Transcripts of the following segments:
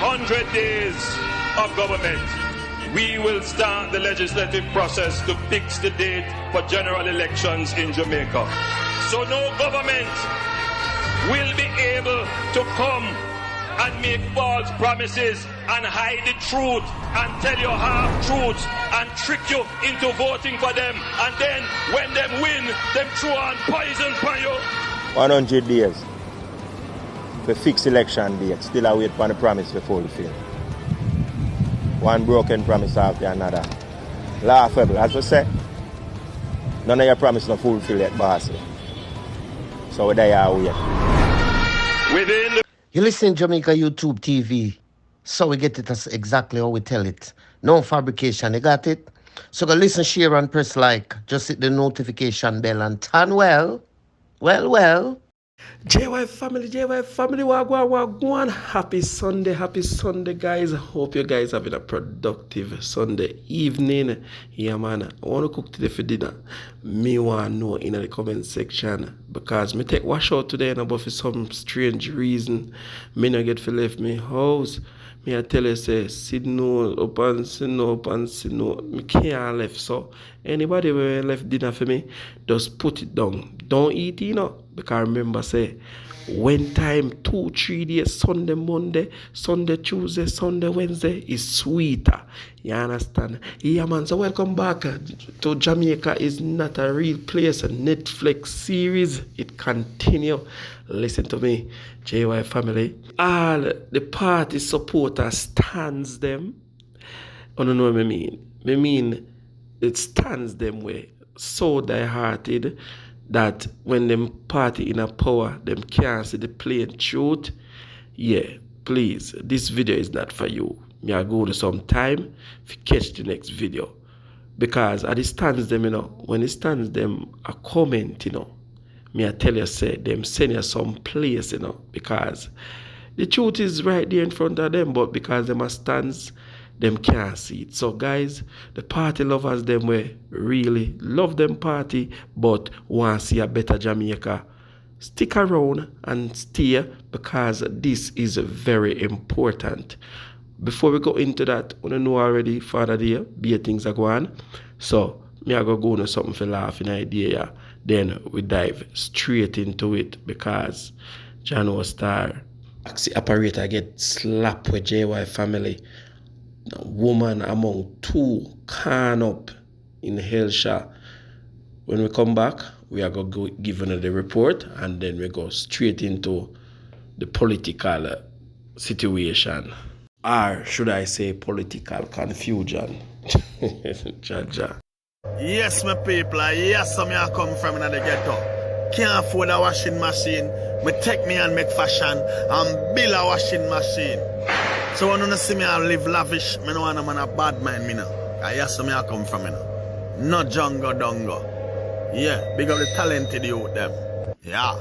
100 days of government, we will start the legislative process to fix the date for general elections in Jamaica. So no government will be able to come and make false promises and hide the truth and tell you half-truths and trick you into voting for them. And then when them win, them throw on poison for you. 100 days to fix election date. Still I wait for the promise to fulfill. One broken promise after another. Laughable. As we say, none of your promise not fulfill yet, boss. So there you wait. Within the You listen Jamaica YouTube TV. So we get it as exactly how we tell it. No fabrication, you got it? So go listen, share and press like. Just hit the notification bell and turn well. JY family, wagwan. Happy Sunday, guys. Hope you guys having a productive Sunday evening. Yeah, man. I want to cook today for dinner. Me want to know in the comment section because me take wash out today and but for some strange reason, me not get to leave me house. Me I tell you say sit no up and sit no. Me can't left. So anybody who left dinner for me, just put it down. Don't eat, because remember say when time 2-3 days, Sunday, Monday, Sunday, Tuesday, Sunday, Wednesday is sweeter. You understand? Yeah, man. So welcome back to Jamaica is not a real place, a Netflix series. It continue. Listen to me, JY family. All the party supporters stands them. I don't know what I mean. I mean, it stands them way so die-hearted that when them party in a power, them can't see the plain truth. Yeah, please, this video is not for you. Me I go to some time to catch the next video. Because at it stands them, when it stands them a comment, me I tell you, say, them send you some place, because the truth is right there in front of them, but because them a stands, them can't see it. So guys, the party lovers them way really love them party, but want to see a better Jamaica. Stick around and stay because this is very important. Before we go into that, I know already Father Day, be things are going. So me I go into something for laughing idea. Then we dive straight into it because Jano Star taxi operator get slapped with JY family. A woman among two can up in Hellshire. When we come back, we are going to give another the report and then we go straight into the political situation. Or should I say political confusion? Jaja. Yes, my people, yes, me I come from in the ghetto. Can't afford a washing machine. Me take me and make fashion and build a washing machine. So when you see me I live lavish, me no want a man a bad mind me now. Yes, me I come from me now. No jungle dongo. Yeah, big up the talented youth them. Yeah.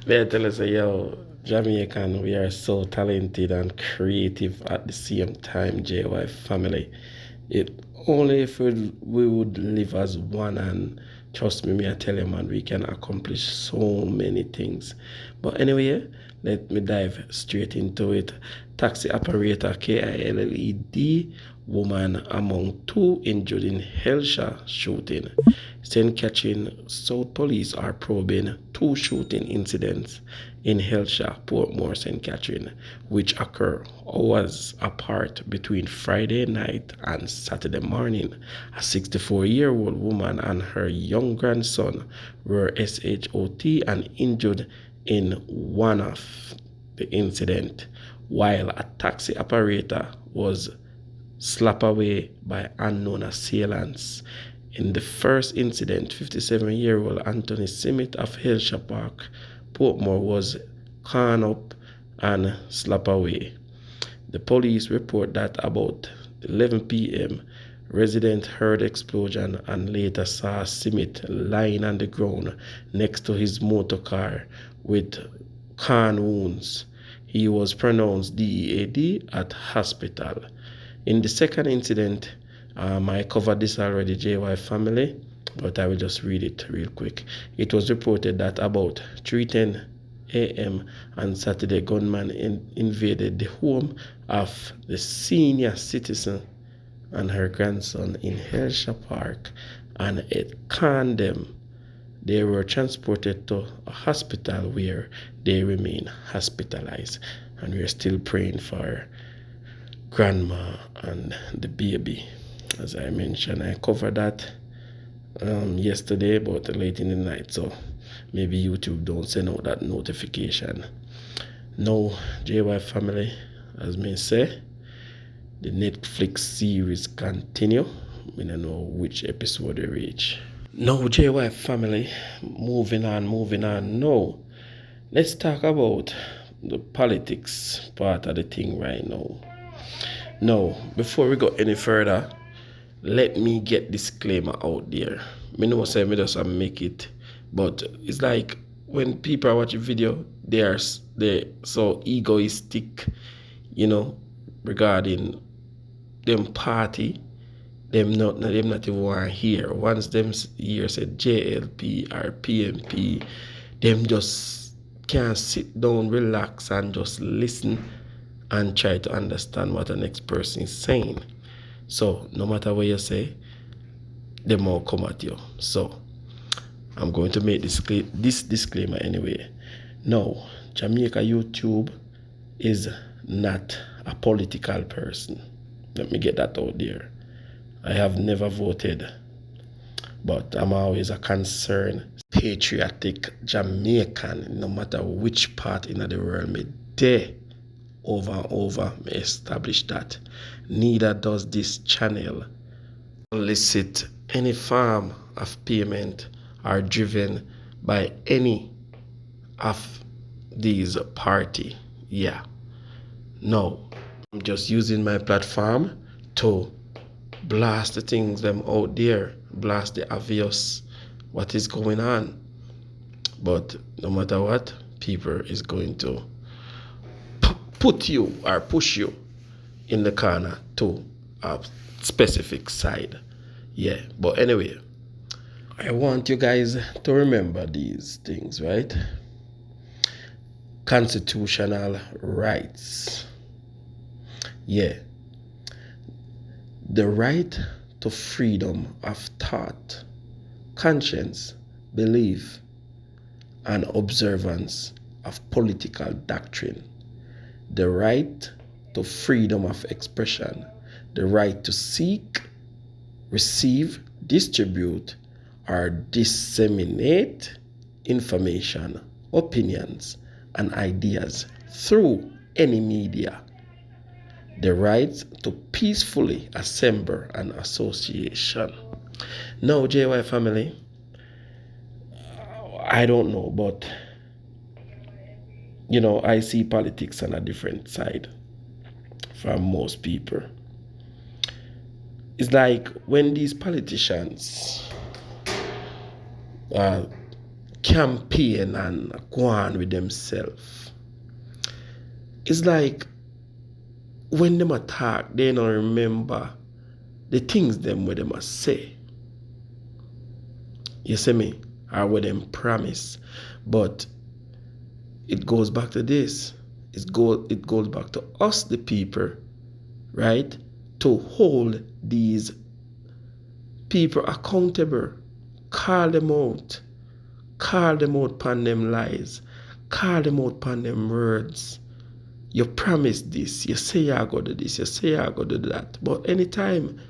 They tell us, yo, Jamaican, we are so talented and creative at the same time, JY family. It only if we would live as one, and trust me, I tell you, man, we can accomplish so many things. But anyway, let me dive straight into it. Taxi operator KILLED, woman among two injured in Hellshire shooting. St. Catherine South Police are probing two shooting incidents in Hellshire, Portmore, St. Catherine, which occur hours apart between Friday night and Saturday morning. A 64-year-old woman and her young grandson were SHOT and injured in one of the incident, while a taxi operator was slapped away by unknown assailants. In the first incident, 57-year-old Anthony Simit of Hellshire Park, Portmore, was caught up and slapped away. The police report that about 11 p.m., Resident heard explosion and later saw Simit lying on the ground next to his motor car with corn wounds. He was pronounced DEAD at hospital. In the second incident, I covered this already, JY family, but I will just read it real quick. It was reported that about 3:10 a.m. on Saturday, gunmen invaded the home of the senior citizen and her grandson in Helsha Park and it conned them. They were transported to a hospital where they remain hospitalized. And we're still praying for grandma and the baby. As I mentioned, I covered that yesterday, but late in the night. So maybe YouTube don't send out that notification. Now, JY family, as me say, the Netflix series continue. We don't know which episode they reach. Now, JY family, moving on. Now, let's talk about the politics part of the thing right now. Now, before we go any further, let me get disclaimer out there. Me know say me just make it, but it's like when people are watching video, they're so egoistic, regarding them party. Them not even want to hear. Once them hear said JLP or PMP, them just can't sit down, relax, and just listen and try to understand what the next person is saying. So no matter what you say, them all come at you. So I'm going to make this disclaimer anyway. No, Jamaica YouTube is not a political person. Let me get that out there. I have never voted, but I'm always a concerned, patriotic Jamaican, no matter which part in the world me day over and over me establish that. Neither does this channel solicit any form of payment or driven by any of these party. Yeah. No. I'm just using my platform to blast the things them out there, blast the obvious what is going on. But no matter what, people is going to put you or push you in the corner to a specific side. Yeah, but anyway, I want you guys to remember these things, right? Constitutional rights. Yeah. The right to freedom of thought, conscience, belief, and observance of political doctrine. The right to freedom of expression. The right to seek, receive, distribute, or disseminate information, opinions, and ideas through any media. The right to peacefully assemble an association. Now, JY family, I don't know, but I see politics on a different side from most people. It's like when these politicians campaign and go on with themselves, it's like when them attack, they don't remember the things them where they must say. You see me? Or what them promise. But it goes back to this. It goes back to us, the people, right? To hold these people accountable. Call them out. Call them out upon them lies. Call them out upon them words. You promise this, you say you're going to do this, you say you're going to do that. But anytime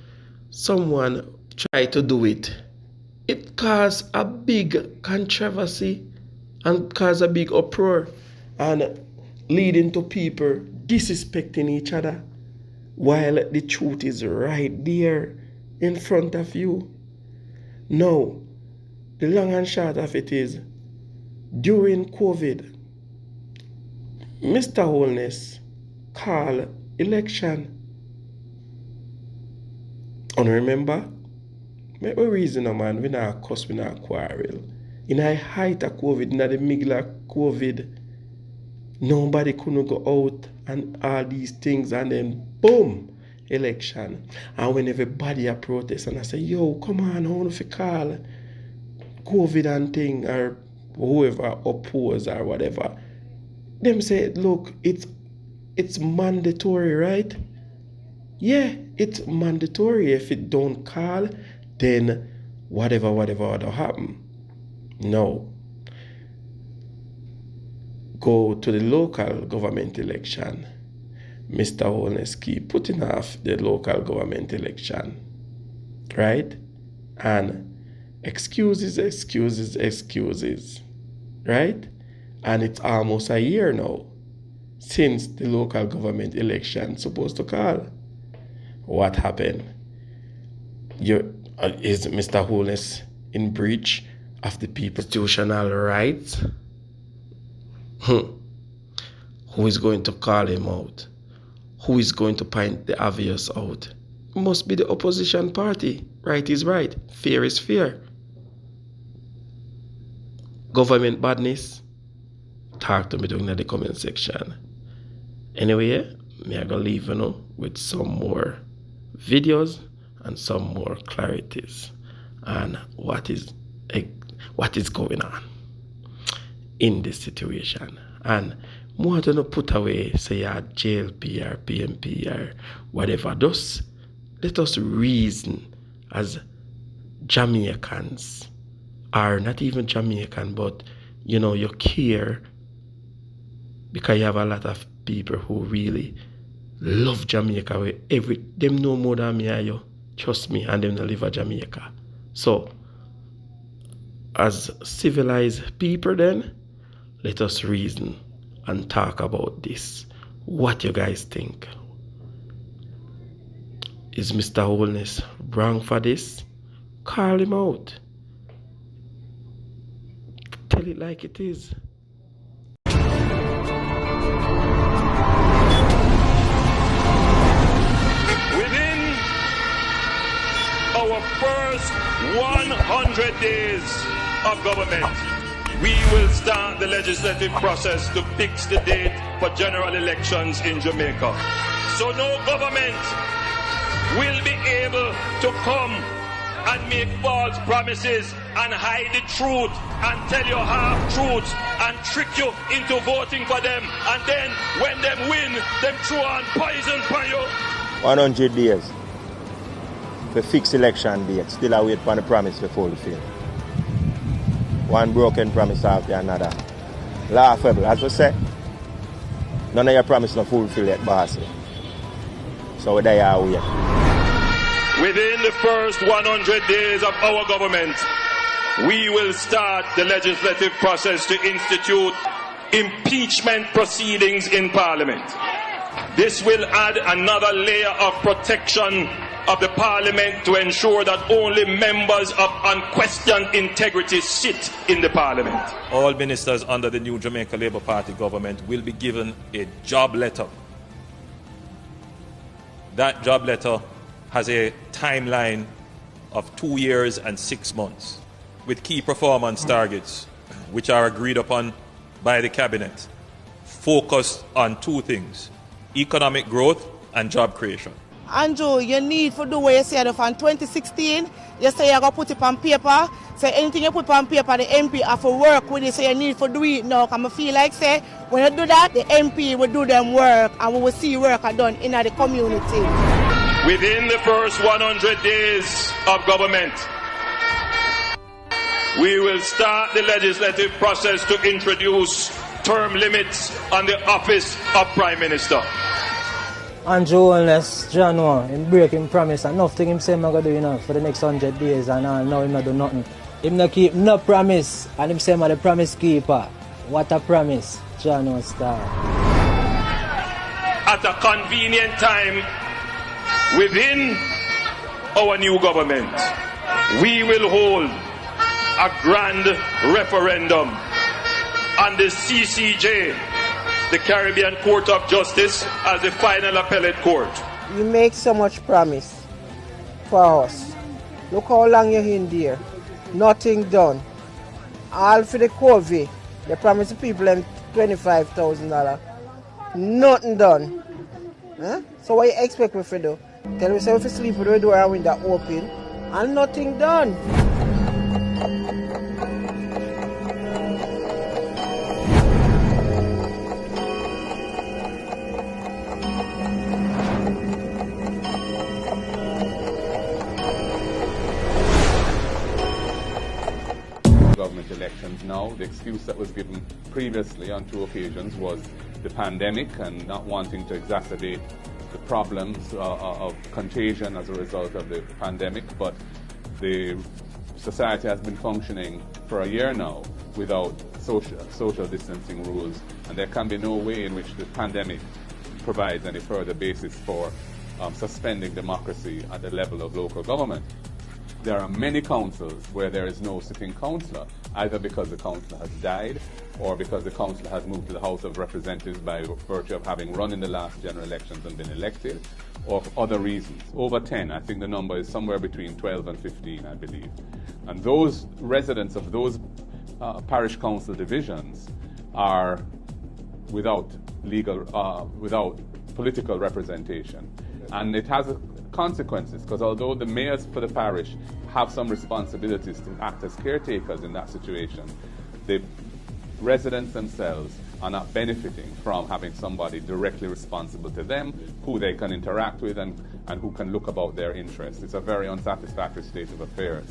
someone try to do it, it causes a big controversy and cause a big uproar and leading to people disrespecting each other while the truth is right there in front of you. Now, the long and short of it is, during COVID, Mr. Holness called election And remember, make a reason, man, we not cuss, we not quarrel. In the height of COVID, in the middle of COVID, nobody couldn't go out and all these things, and then boom, election. And when everybody a protest, and I say, yo, come on, I want to call COVID and thing, or whoever oppose or whatever. Them say, look, it's mandatory, right? Yeah, it's mandatory. If it don't call, then whatever will happen. No. Go to the local government election. Mr. Holness keep putting off the local government election. Right? And excuses. Right? And it's almost a year now since the local government election supposed to call. What happened? Is Mr. Holness in breach of the people's constitutional rights? Who is going to call him out? Who is going to point the obvious out? It must be the opposition party. Right is right. Fair is fair. Government badness? Talk to me down in the comment section. Anyway, me I gonna leave you with some more videos and some more clarities on what is going on in this situation. And more than put away, say you're JLP or PMP or whatever. Just let us reason as Jamaicans, or not even Jamaican, but you care, because you have a lot of people who really love Jamaica. Them know more than me and you. Trust me, and them live in Jamaica. So, as civilized people then, let us reason and talk about this. What you guys think? Is Mr. Holness wrong for this? Call him out. Tell it like it is. Our first 100 days of government, we will start the legislative process to fix the date for general elections in Jamaica. So no government will be able to come and make false promises and hide the truth and tell you half-truths and trick you into voting for them, and then when them win, them throw on poison for you. 100 days. To fix election date, still I wait for the promise to fulfill. One broken promise after another. Laughable, as we say. None of your promise not fulfill yet, boss. So there you are wait. Within the first 100 days of our government, we will start the legislative process to institute impeachment proceedings in Parliament. This will add another layer of protection of the Parliament to ensure that only members of unquestioned integrity sit in the Parliament. All ministers under the new Jamaica Labour Party government will be given a job letter. That job letter has a timeline of 2 years and 6 months with key performance targets which are agreed upon by the Cabinet, focused on two things: economic growth and job creation. Andrew, you need to do what you said from 2016. You say you're going to put it on paper. So anything you put on paper, the MP have to work with it. So you need to do it now. I feel like, say, when you do that, the MP will do them work, and we will see work done in the community. Within the first 100 days of government, we will start the legislative process to introduce term limits on the office of Prime Minister. Andrew Holness, January, him break him promise, and nothing him say I'm going to do for the next 100 days, and now him not do nothing. Him not keep no promise, and him say I'm the promise keeper. What a promise, January star. At a convenient time within our new government, we will hold a grand referendum on the CCJ, the Caribbean Court of Justice, as the final appellate court. You make so much promise, for us. Look how long you're in there. Nothing done. All for the COVID. They promised the people them $25,000. Nothing done. Huh? So what you expect me to do? Tell me say if you sleep with the door and window open and nothing done. Government elections now. The excuse that was given previously on 2 occasions was the pandemic and not wanting to exacerbate the problems of contagion as a result of the pandemic, but the society has been functioning for a year now without social distancing rules, and there can be no way in which the pandemic provides any further basis for suspending democracy at the level of local government. There are many councils where there is no sitting councillor, either because the councillor has died or because the councillor has moved to the House of Representatives by virtue of having run in the last general elections and been elected, or for other reasons. Over 10, I think the number is somewhere between 12 and 15, I believe. And those residents of those parish council divisions are without political representation. And it has consequences, because although the mayors for the parish have some responsibilities to act as caretakers in that situation, the residents themselves are not benefiting from having somebody directly responsible to them, who they can interact with and who can look about their interests. It's a very unsatisfactory state of affairs.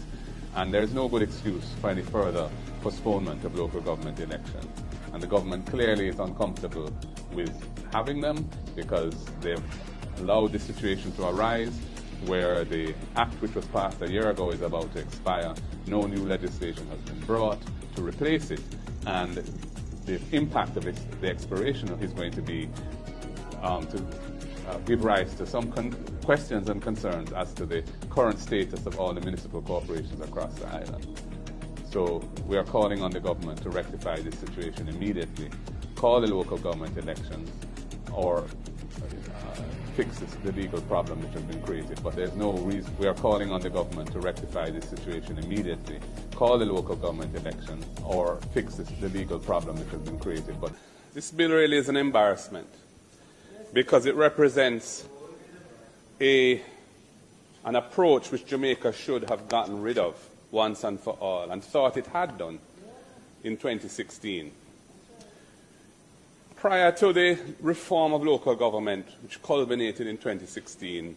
And there's no good excuse for any further postponement of local government elections. And the government clearly is uncomfortable with having them because they've allowed this situation to arise where the act which was passed a year ago is about to expire. No new legislation has been brought to replace it, and the impact of the expiration is going to be to give rise to some questions and concerns as to the current status of all the municipal corporations across the island. So we are calling on the government to rectify this situation immediately, call the local government elections, or fix the legal problem which has been created. But there's no reason. We are calling on the government to rectify this situation immediately, call the local government elections, or fix the legal problem which has been created. But this bill really is an embarrassment because it represents an approach which Jamaica should have gotten rid of once and for all, and thought it had done in 2016. Prior to the reform of local government, which culminated in 2016,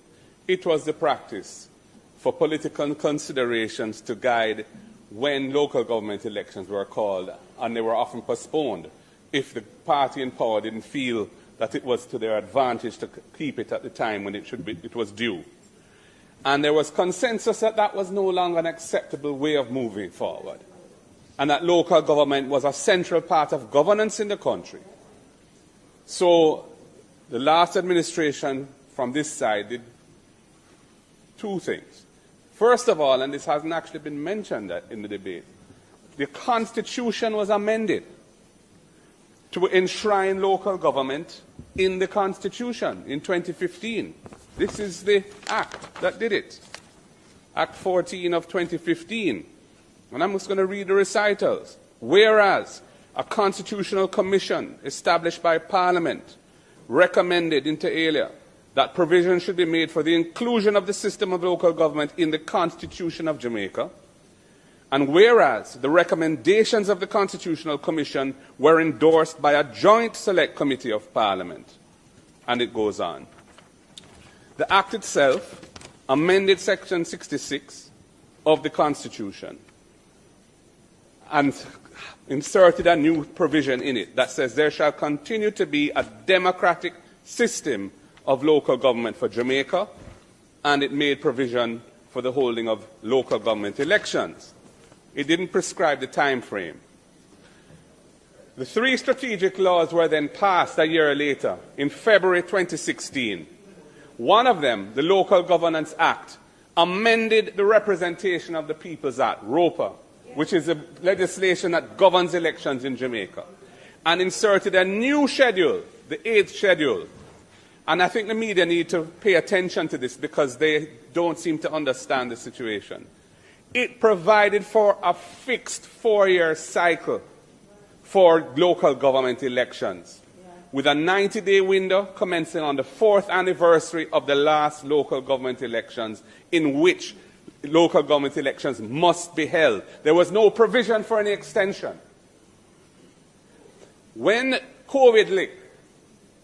it was the practice for political considerations to guide when local government elections were called, and they were often postponed if the party in power didn't feel that it was to their advantage to keep it at the time when it was due. And there was consensus that that was no longer an acceptable way of moving forward, and that local government was a central part of governance in the country. So the last administration from this side did 2 things. First of all, and this hasn't actually been mentioned in the debate, the Constitution was amended to enshrine local government in the Constitution in 2015. This is the act that did it, Act 14 of 2015. And I'm just going to read the recitals. Whereas a constitutional commission established by Parliament recommended inter alia that provision should be made for the inclusion of the system of local government in the Constitution of Jamaica. And whereas the recommendations of the Constitutional Commission were endorsed by a joint select committee of Parliament. And it goes on. The Act itself amended Section 66 of the Constitution and inserted a new provision in it that says there shall continue to be a democratic system of local government for Jamaica, and it made provision for the holding of local government elections. It didn't prescribe the time frame. The 3 strategic laws were then passed a year later, in February 2016. One of them, the Local Governance Act, amended the Representation of the People's Act, ROPA, which is the legislation that governs elections in Jamaica, and inserted a new schedule, the 8th schedule, And I think the media need to pay attention to this because they don't seem to understand the situation. It provided for a fixed 4-year cycle for local government elections, with a 90-day window commencing on the 4th anniversary of the last local government elections, in which local government elections must be held. There was no provision for any extension. When COVID licked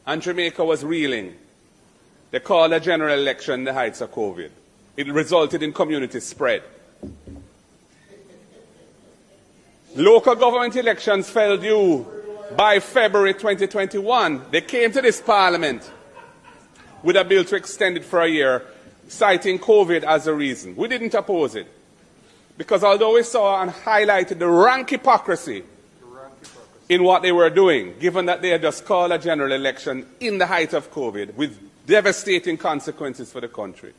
and Jamaica was reeling, they called a general election in the heights of COVID. It resulted in community spread. Local government elections fell due by February 2021. They came to this parliament with a bill to extend it for a year, citing COVID as a reason. We didn't oppose it, because although we saw and highlighted the rank hypocrisy in what they were doing, given that they had just called a general election in the height of COVID with devastating consequences for the country,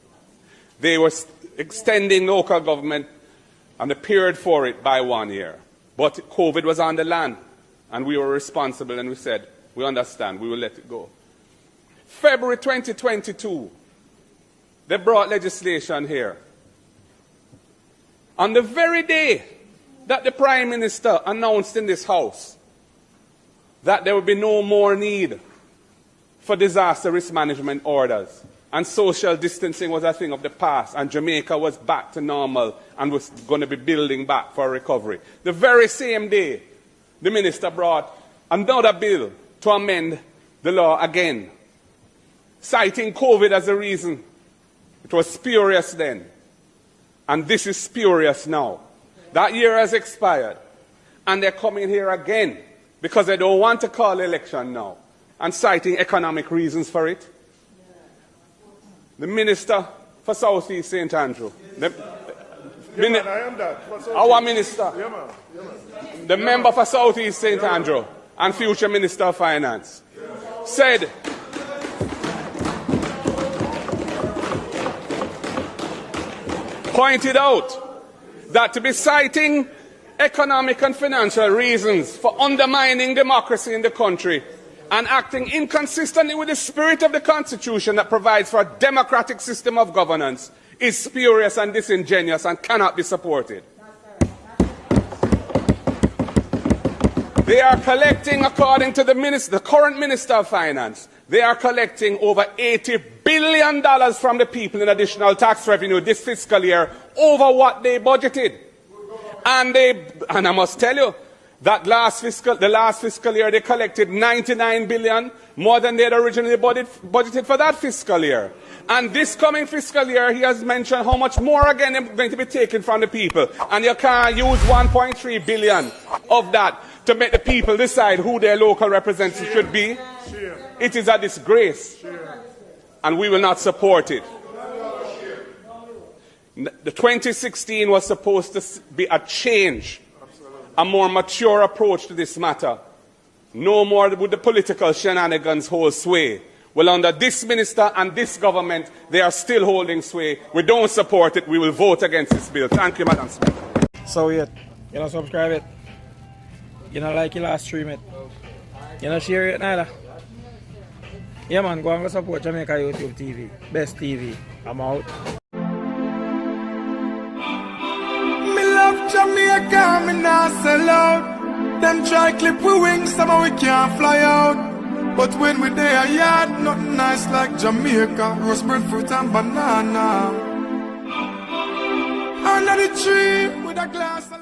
they were extending local government and the period for it by 1 year. But COVID was on the land, and we were responsible, and we said, we understand, we will let it go. February 2022, they brought legislation here. On the very day that the Prime Minister announced in this House that there would be no more need for disaster risk management orders, and social distancing was a thing of the past, and Jamaica was back to normal and was going to be building back for recovery. The very same day, the minister brought another bill to amend the law again, citing COVID as a reason. It was spurious then, and this is spurious now. That year has expired, and they're coming here again because they don't want to call election now, and citing economic reasons for it. The Minister for South East St. Andrew, our Minister, the member for South East St. Andrew, and future Minister of Finance, said pointed out that to be citing economic and financial reasons for undermining democracy in the country and acting inconsistently with the spirit of the Constitution that provides for a democratic system of governance is spurious and disingenuous and cannot be supported. They are collecting, according to the current Minister of Finance, they are collecting over $80 billion from the people in additional tax revenue this fiscal year over what they budgeted. And I must tell you, that the last fiscal year they collected $99 billion, more than they had originally budgeted for that fiscal year. And this coming fiscal year, he has mentioned how much more again is going to be taken from the people. And you can't use $1.3 billion of that to make the people decide who their local representatives should be. It is a disgrace, and we will not support it. The 2016 was supposed to be a change, a more mature approach to this matter. No more would the political shenanigans hold sway. Well, under this minister and this government, they are still holding sway. We don't support it. We will vote against this bill. Thank you, Madam Speaker. So yet, you don't subscribe it. You don't like your last stream it. You don't share it neither. Yeah man, go and go support Jamaica YouTube TV. Best TV. I'm out. Jamaica, me nah sell out. Them try clip we wings, somehow we can't fly out. But when we there yard, nothing nice like Jamaica. Roast breadfruit and banana. Under the tree with a glass of